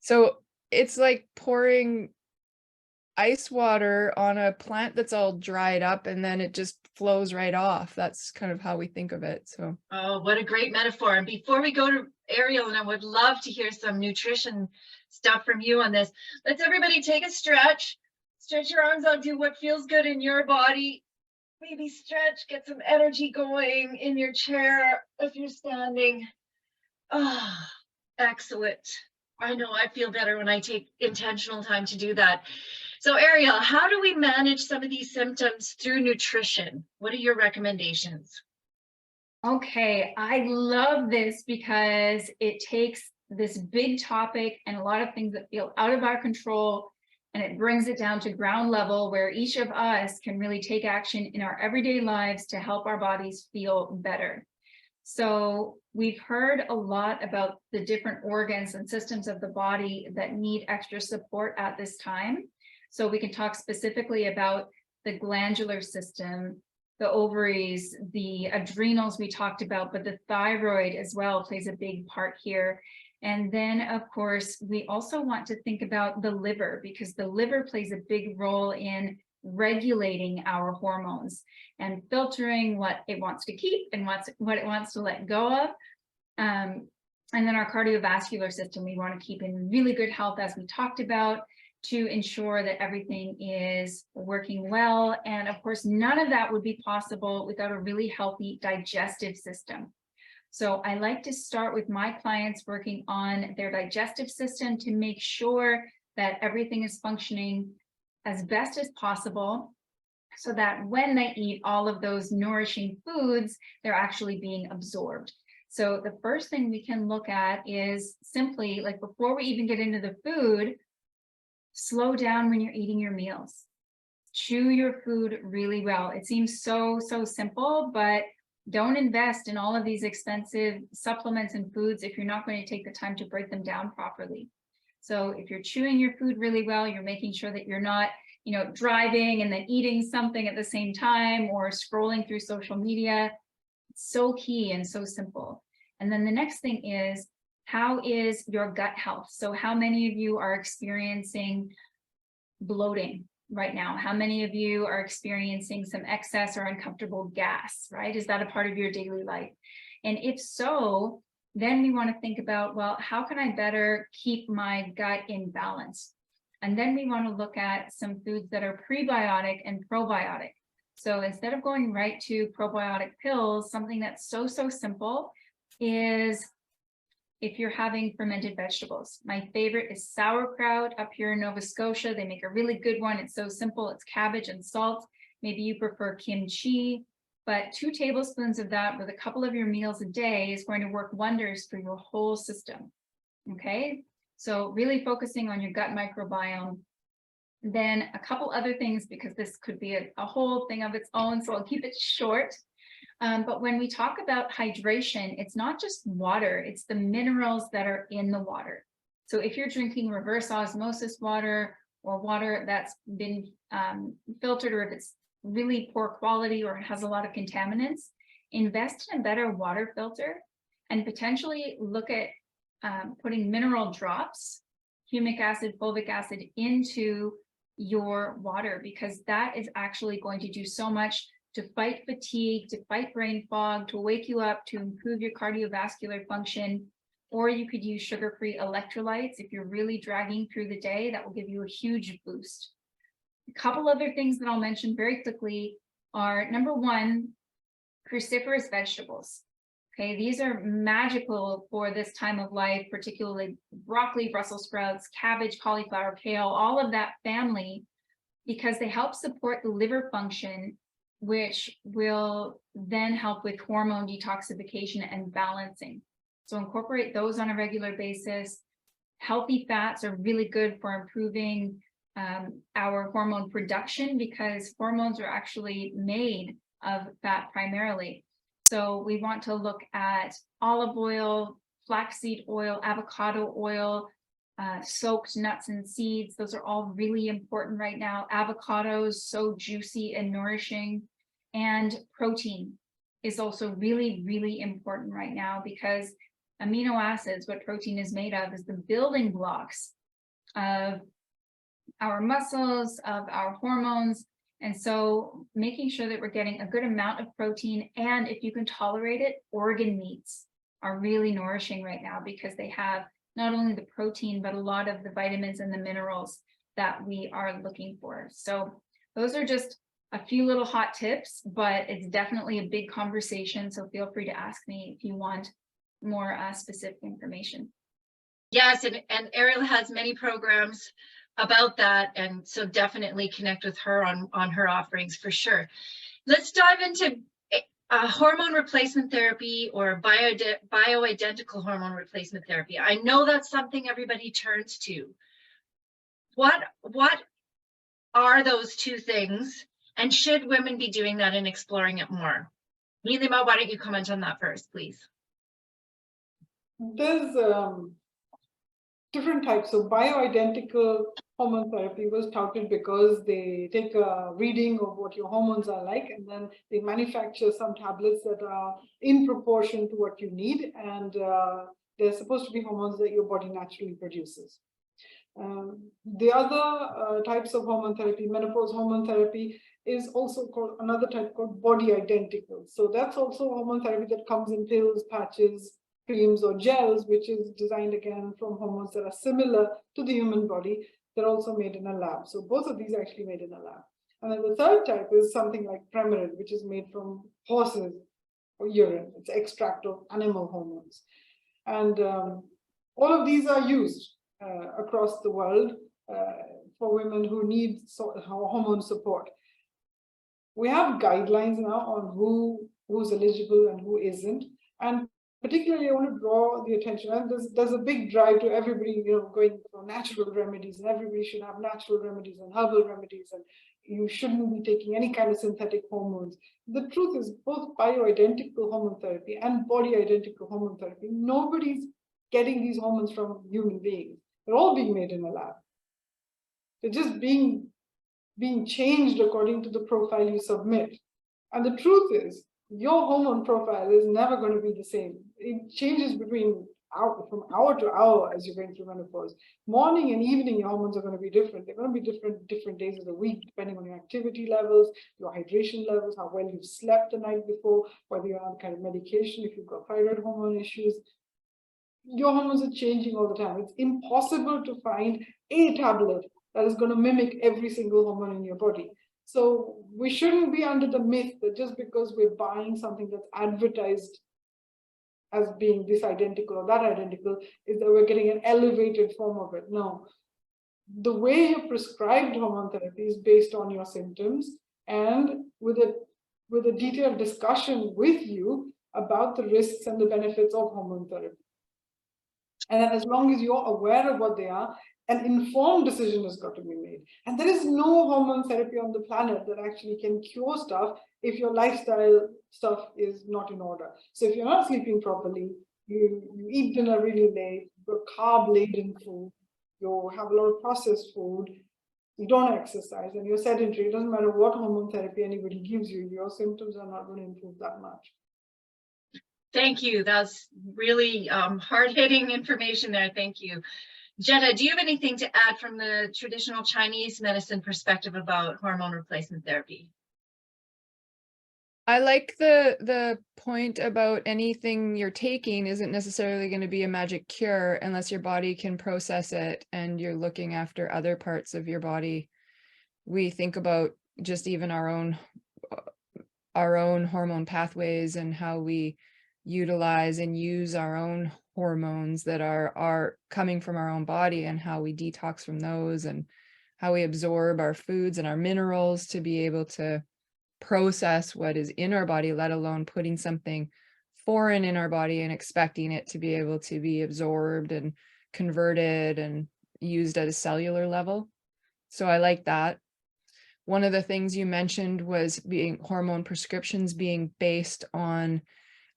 So it's like pouring ice water on a plant that's all dried up and then it just flows right off. That's kind of how we think of it. So Oh, what a great metaphor. And before we go to Ariel, and I would love to hear some nutrition stuff from you on this, let's everybody take a stretch. Stretch your arms out, do what feels good in your body. Maybe stretch, get some energy going in your chair if you're standing. Oh, excellent. I know I feel better when I take intentional time to do that. So Ariel, how do we manage some of these symptoms through nutrition? What are your recommendations? Okay, I love this because it takes this big topic and a lot of things that feel out of our control, and it brings it down to ground level where each of us can really take action in our everyday lives to help our bodies feel better. So we've heard a lot about the different organs and systems of the body that need extra support at this time. So we can talk specifically about the glandular system, the ovaries, the adrenals we talked about, but the thyroid as well plays a big part here. And then, of course, we also want to think about the liver, because the liver plays a big role in regulating our hormones and filtering what it wants to keep and what it wants to let go of. And then our cardiovascular system, we want to keep in really good health, as we talked about, to ensure that everything is working well. And of course, none of that would be possible without a really healthy digestive system. So I like to start with my clients working on their digestive system to make sure that everything is functioning as best as possible, so that when they eat all of those nourishing foods, they're actually being absorbed. So the first thing we can look at is simply, like, before we even get into the food, slow down when you're eating your meals. Chew your food really well. It seems so simple, but don't invest in all of these expensive supplements and foods if you're not going to take the time to break them down properly. So if you're chewing your food really well, you're making sure that you're not, driving and then eating something at the same time or scrolling through social media. It's so key and so simple. And then the next thing is, how is your gut health? So how many of you are experiencing bloating right now? How many of you are experiencing some excess or uncomfortable gas, right? Is that a part of your daily life? And if so, then we want to think about, well, how can I better keep my gut in balance? And then we want to look at some foods that are prebiotic and probiotic. So instead of going right to probiotic pills, something that's so simple is, if you're having fermented vegetables. My favorite is sauerkraut up here in Nova Scotia. They make a really good one. It's so simple. It's cabbage and salt. Maybe you prefer kimchi, but 2 tablespoons of that with a couple of your meals a day is going to work wonders for your whole system. Okay, so really focusing on your gut microbiome. Then a couple other things, because this could be a whole thing of its own, so I'll keep it short. But when we talk about hydration, it's not just water, it's the minerals that are in the water. So if you're drinking reverse osmosis water, or water that's been filtered, or if it's really poor quality or has a lot of contaminants, invest in a better water filter and potentially look at putting mineral drops, humic acid, fulvic acid, into your water, because that is actually going to do so much to fight fatigue, to fight brain fog, to wake you up, to improve your cardiovascular function. Or you could use sugar-free electrolytes if you're really dragging through the day. That will give you a huge boost. A couple other things that I'll mention very quickly are, number one, cruciferous vegetables. Okay, these are magical for this time of life, particularly broccoli, Brussels sprouts, cabbage, cauliflower, kale, all of that family, because they help support the liver function, which will then help with hormone detoxification and balancing. So incorporate those on a regular basis. Healthy fats are really good for improving our hormone production, because hormones are actually made of fat primarily. So we want to look at olive oil, flaxseed oil, avocado oil, soaked nuts and seeds. Those are all really important right now. Avocados, so juicy and nourishing. And protein is also really important right now, because amino acids, what protein is made of, is the building blocks of our muscles, of our hormones. And so making sure that we're getting a good amount of protein, and if you can tolerate it, organ meats are really nourishing right now because they have not only the protein, but a lot of the vitamins and the minerals that we are looking for. So those are just a few little hot tips, but it's definitely a big conversation. So feel free to ask me if you want more specific information. Yes, and Ariel has many programs about that, and so definitely connect with her on her offerings for sure. Let's dive into hormone replacement therapy or bioidentical hormone replacement therapy. I know that's something everybody turns to. What are those two things, and should women be doing that and exploring it more? Neelima, why don't you comment on that first, please? There's different types. So bioidentical hormone therapy was touted because they take a reading of what your hormones are like, and then they manufacture some tablets that are in proportion to what you need, and they're supposed to be hormones that your body naturally produces. The other types of hormone therapy, menopause hormone therapy, is also called another type called body identical. So that's also hormone therapy that comes in pills, patches, creams, or gels, which is designed again from hormones that are similar to the human body. They're also made in a lab. So both of these are actually made in a lab. And then the third type is something like Premarin, which is made from horses or urine. It's extract of animal hormones. And all of these are used across the world for women who need hormone support. We have guidelines now on who's eligible and who isn't. And particularly, I want to draw the attention, and there's a big drive to everybody, going for natural remedies, and everybody should have natural remedies and herbal remedies, and you shouldn't be taking any kind of synthetic hormones. The truth is, both bioidentical hormone therapy and body identical hormone therapy, nobody's getting these hormones from human beings. They're all being made in a lab. They're just being changed according to the profile you submit. And the truth is, your hormone profile is never going to be the same. It changes from hour to hour as you're going through menopause. Morning and evening, your hormones are going to be different. They're going to be different days of the week, depending on your activity levels, your hydration levels, how well you've slept the night before, whether you're on kind of medication, if you've got thyroid hormone issues. Your hormones are changing all the time. It's impossible to find a tablet that is going to mimic every single hormone in your body. So we shouldn't be under the myth that just because we're buying something that's advertised as being this identical or that identical, is that we're getting an elevated form of it. No. The way you're prescribed hormone therapy is based on your symptoms, and with a detailed discussion with you about the risks and the benefits of hormone therapy. And then as long as you're aware of what they are, an informed decision has got to be made. And there is no hormone therapy on the planet that actually can cure stuff if your lifestyle stuff is not in order. So if you're not sleeping properly, you eat dinner really late, you're carb-laden food, you have a lot of processed food, you don't exercise, and you're sedentary, it doesn't matter what hormone therapy anybody gives you, your symptoms are not going to improve that much. Thank you. That's really hard-hitting information there. Thank you. Jenna, do you have anything to add from the traditional Chinese medicine perspective about hormone replacement therapy? I like the point about anything you're taking isn't necessarily going to be a magic cure unless your body can process it and you're looking after other parts of your body. We think about just even our own hormone pathways and how we utilize and use our own hormones that are coming from our own body, and how we detox from those, and how we absorb our foods and our minerals to be able to process what is in our body, let alone putting something foreign in our body and expecting it to be able to be absorbed and converted and used at a cellular level. So I like that. One of the things you mentioned was hormone prescriptions being based on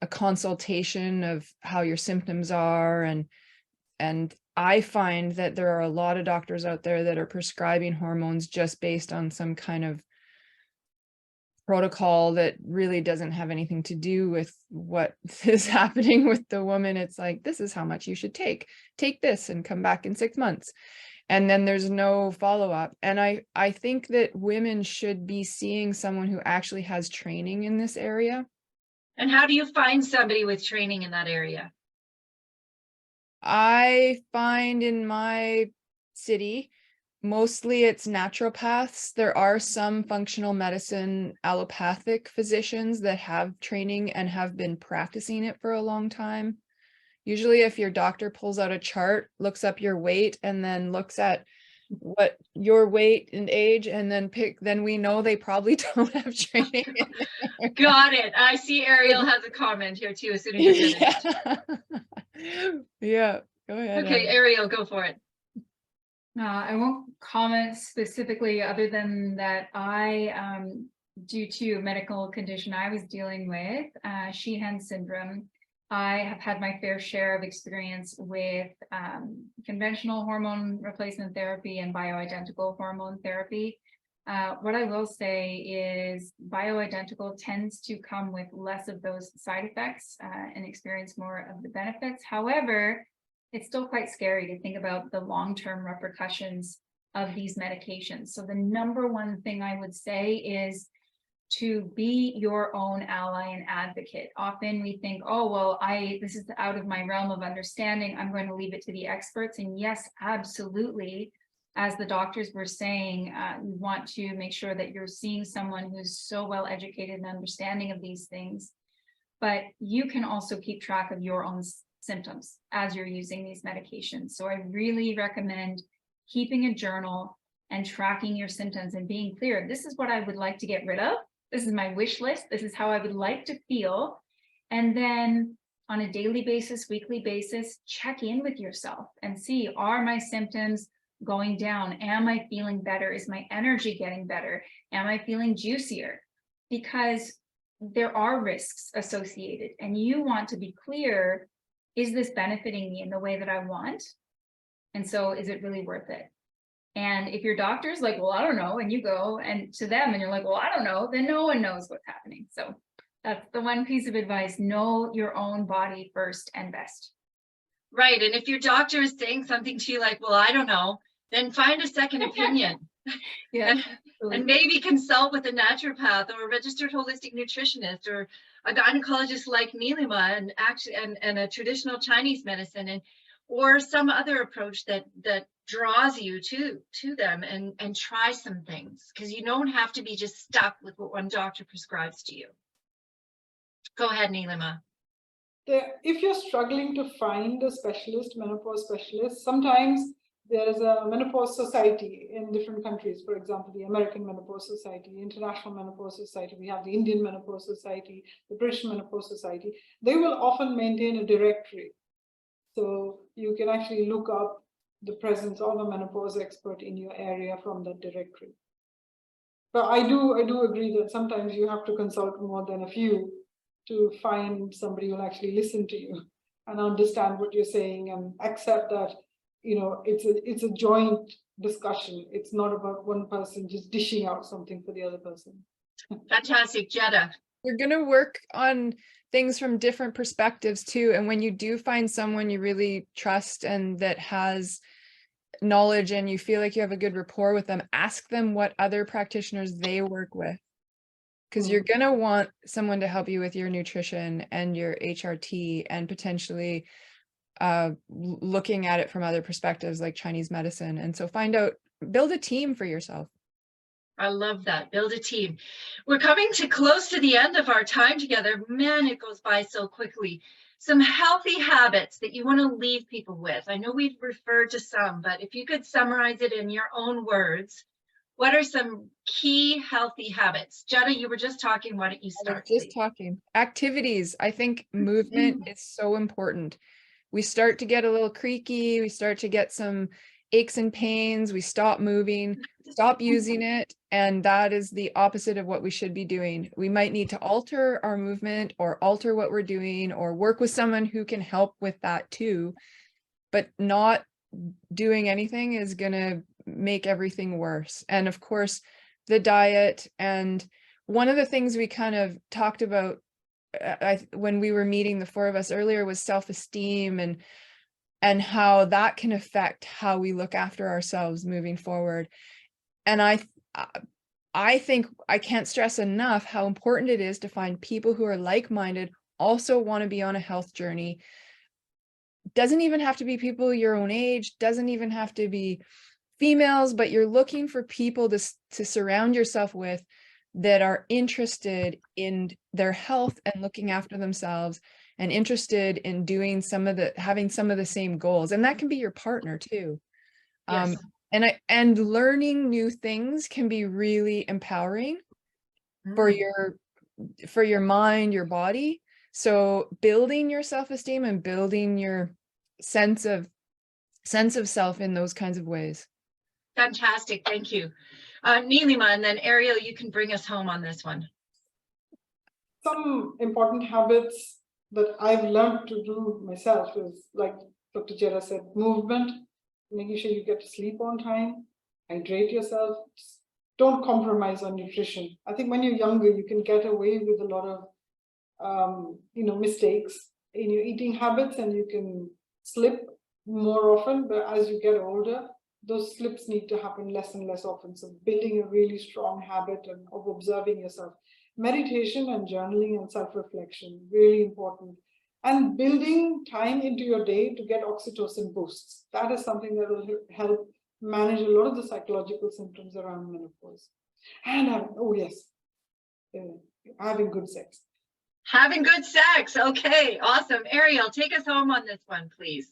a consultation of how your symptoms are, and I find that there are a lot of doctors out there that are prescribing hormones just based on some kind of protocol that really doesn't have anything to do with what is happening with the woman. It's like, this is how much you should take this and come back in 6 months. and then there's no follow-up. And I think that women should be seeing someone who actually has training in this area. And how do you find somebody with training in that area? I find in my city, mostly it's naturopaths. There are some functional medicine allopathic physicians that have training and have been practicing it for a long time. Usually if your doctor pulls out a chart, looks up your weight, and then looks at what your weight and age, and then we know they probably don't have training. Got it. I see Ariel has a comment here too as soon as you're finished. Yeah, go ahead. Okay, Ariel, go for it. I won't comment specifically other than that due to a medical condition I was dealing with, Sheehan syndrome, I have had my fair share of experience with conventional hormone replacement therapy and bioidentical hormone therapy. What I will say is bioidentical tends to come with less of those side effects and experience more of the benefits. However, it's still quite scary to think about the long-term repercussions of these medications. So the number one thing I would say is to be your own ally and advocate. Often we think, oh, well, this is out of my realm of understanding, I'm going to leave it to the experts. And yes, absolutely. As the doctors were saying, you want to make sure that you're seeing someone who's so well educated and understanding of these things. But you can also keep track of your own symptoms as you're using these medications. So I really recommend keeping a journal and tracking your symptoms and being clear. This is what I would like to get rid of. This is my wish list. This is how I would like to feel. And then on a daily basis, weekly basis, check in with yourself and see, are my symptoms going down? Am I feeling better? Is my energy getting better? Am I feeling juicier? Because there are risks associated and you want to be clear, is this benefiting me in the way that I want? And so is it really worth it? And if your doctor's like, well, I don't know, and you go and to them and you're like, well, I don't know, then no one knows what's happening. So that's the one piece of advice. Know your own body first and best. Right. And if your doctor is saying something to you like, well, I don't know, then find a second opinion. Yeah. And maybe consult with a naturopath or a registered holistic nutritionist or a gynecologist like Neelima and a traditional Chinese medicine or some other approach that draws you to them and try some things, because you don't have to be just stuck with what one doctor prescribes to you. Go ahead, Neelima. If you're struggling to find a specialist, menopause specialist, sometimes there is a menopause society in different countries. For example, the American Menopause Society, the International Menopause Society, we have the Indian Menopause Society, the British Menopause Society. They will often maintain a directory. So you can actually look up the presence of a menopause expert in your area from that directory. But I do agree that sometimes you have to consult more than a few to find somebody who will actually listen to you and understand what you're saying and accept that, you know, it's a joint discussion. It's not about one person just dishing out something for the other person. Fantastic. Jetta. You're going to work on things from different perspectives too. And when you do find someone you really trust and that has knowledge and you feel like you have a good rapport with them, ask them what other practitioners they work with. Because you're going to want someone to help you with your nutrition and your HRT and potentially looking at it from other perspectives like Chinese medicine. And so build a team for yourself. I love that. Build a team. We're coming close to the end of our time together. Man, it goes by so quickly. Some healthy habits that you want to leave people with. I know we've referred to some, but if you could summarize it in your own words, what are some key healthy habits? Jetta, you were just talking. Why don't you start? Just talking. Activities. I think movement is so important. We start to get a little creaky. We start to get some aches and pains. We stop moving, stop using it. And that is the opposite of what we should be doing. We might need to alter our movement or alter what we're doing or work with someone who can help with that too. But not doing anything is going to make everything worse. And of course, the diet. And one of the things we kind of talked about when we were meeting, the four of us earlier, was self-esteem. And and how that can affect how we look after ourselves moving forward. And I think I can't stress enough how important it is to find people who are like-minded, also want to be on a health journey. Doesn't even have to be people your own age, doesn't even have to be females, but you're looking for people to surround yourself with that are interested in their health and looking after themselves, and interested in doing having some of the same goals. And that can be your partner too. Yes. And learning new things can be really empowering for your mind, your body. So building your self-esteem and building your sense of self in those kinds of ways. Fantastic. Thank you. Neelima, and then Ariel, you can bring us home on this one. Some important habits that I've learned to do myself is, like Dr. Jetta said, movement, making sure you get to sleep on time, hydrate yourself, don't compromise on nutrition. I think when you're younger, you can get away with a lot of mistakes in your eating habits, and you can slip more often. But as you get older, those slips need to happen less and less often. So building a really strong habit of observing yourself. Meditation and journaling and self-reflection, really important. And building time into your day to get oxytocin boosts. That is something that will help manage a lot of the psychological symptoms around menopause. And having good sex. Having good sex. Okay, awesome. Ariel, take us home on this one, please.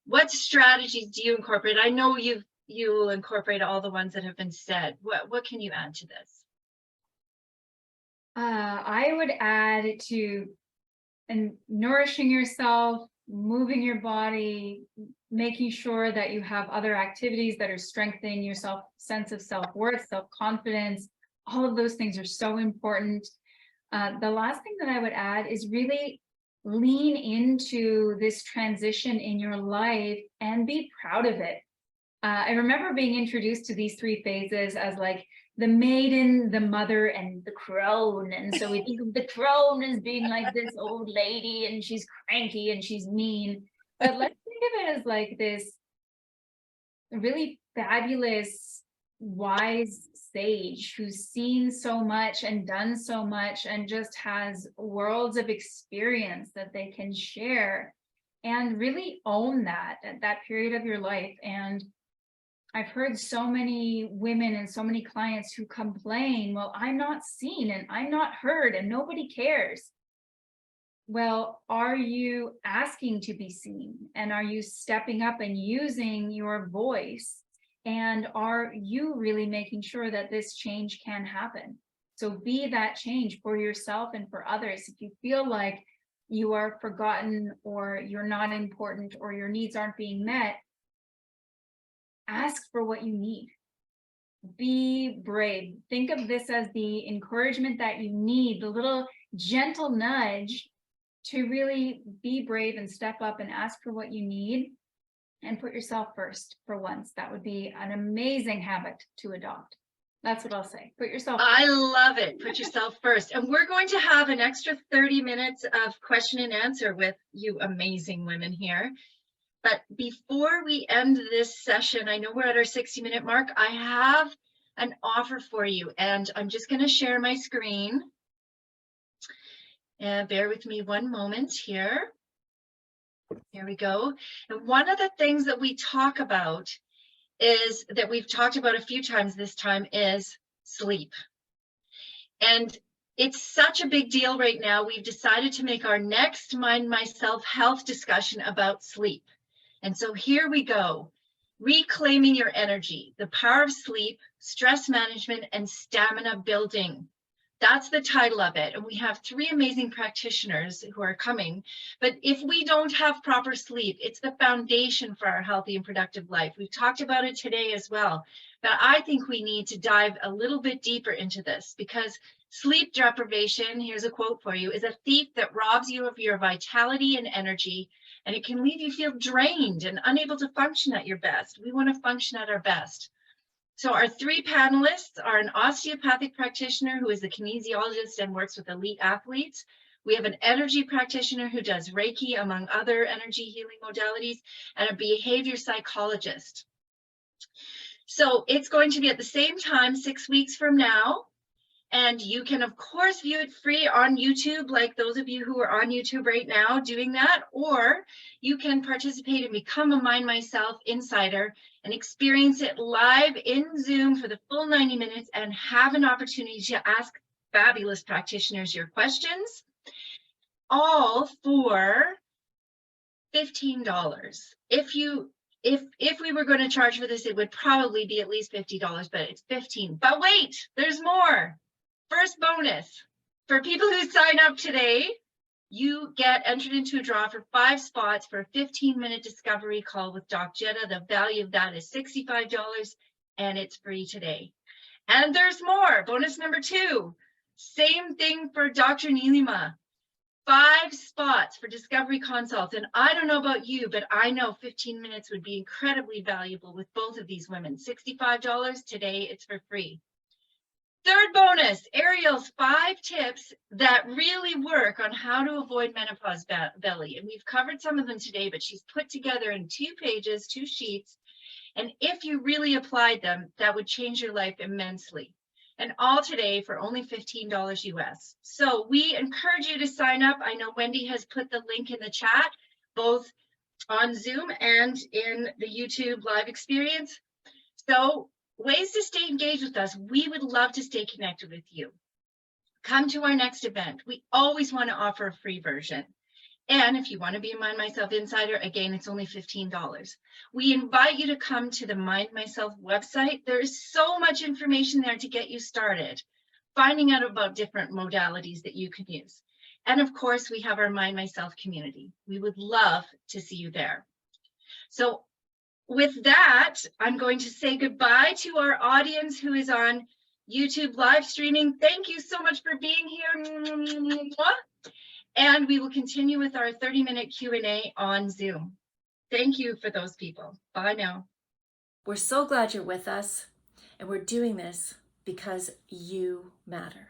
What strategies do you incorporate? I know you'll incorporate all the ones that have been said. What can you add to this? I would add to nourishing yourself, moving your body, making sure that you have other activities that are strengthening your sense of self-worth, self-confidence. All of those things are so important. The last thing that I would add is really lean into this transition in your life and be proud of it. I remember being introduced to these three phases as like the maiden, the mother, and the crone. And so we think of the crone as being like this old lady, and she's cranky and she's mean. But let's think of it as like this really fabulous, wise sage who's seen so much and done so much and just has worlds of experience that they can share, and really own that at that period of your life. And I've heard so many women and so many clients who complain, well, I'm not seen and I'm not heard and nobody cares. Well, are you asking to be seen? And are you stepping up and using your voice? And are you really making sure that this change can happen? So be that change for yourself and for others. If you feel like you are forgotten or you're not important or your needs aren't being met, ask for what you need. Be brave. Think of this as the encouragement that you need, the little gentle nudge to really be brave and step up and ask for what you need and put yourself first for once. That would be an amazing habit to adopt. That's what I'll say. Put yourself first. I love it. Put yourself first. And we're going to have an extra 30 minutes of question and answer with you amazing women here. But before we end this session, I know we're at our 60-minute mark. I have an offer for you, and I'm just going to share my screen. Bear with me one moment here. Here we go. And one of the things that we talk about is that we've talked about a few times this time is sleep. And it's such a big deal right now. We've decided to make our next Mind Myself Health discussion about sleep. And so here we go. Reclaiming your energy, the power of sleep, stress management, and stamina building. That's the title of it. And we have 3 amazing practitioners who are coming. But if we don't have proper sleep, it's the foundation for our healthy and productive life. We've talked about it today as well. But I think we need to dive a little bit deeper into this, because sleep deprivation, here's a quote for you, is a thief that robs you of your vitality and energy, and it can leave you feel drained and unable to function at your best. We want to function at our best. So our 3 panelists are an osteopathic practitioner who is a kinesiologist and works with elite athletes. We have an energy practitioner who does Reiki, among other energy healing modalities, and a behavior psychologist. So it's going to be at the same time 6 weeks from now. And you can, of course, view it free on YouTube, like those of you who are on YouTube right now doing that, or you can participate and become a Mind Myself Insider and experience it live in Zoom for the full 90 minutes and have an opportunity to ask fabulous practitioners your questions, all for $15. If we were going to charge for this, it would probably be at least $50, but it's $15. But wait, there's more. First bonus, for people who sign up today, you get entered into a draw for 5 spots for a 15-minute discovery call with Doc Jetta. The value of that is $65, and it's free today. And there's more. Bonus number 2, same thing for Dr. Nilima. 5 spots for discovery consults. And I don't know about you, but I know 15 minutes would be incredibly valuable with both of these women. $65 today, it's for free. Third bonus, Ariel's 5 tips that really work on how to avoid menopause belly. And we've covered some of them today, but she's put together in 2 pages, 2 sheets. And if you really applied them, that would change your life immensely. And all today for only $15 US. So we encourage you to sign up. I know Wendy has put the link in the chat, both on Zoom and in the YouTube live experience. So ways to stay engaged with us. We would love to stay connected with you. Come to our next event. We always want to offer a free version. And if you want to be a Mind Myself Insider, again, it's only $15. We invite you to come to the Mind Myself website. There is so much information there to get you started, finding out about different modalities that you can use. And of course, we have our Mind Myself community. We would love to see you there. So with that, I'm going to say goodbye to our audience who is on YouTube live streaming. Thank you so much for being here. And we will continue with our 30-minute Q&A on Zoom. Thank you for those people. Bye now. We're so glad you're with us, and we're doing this because you matter.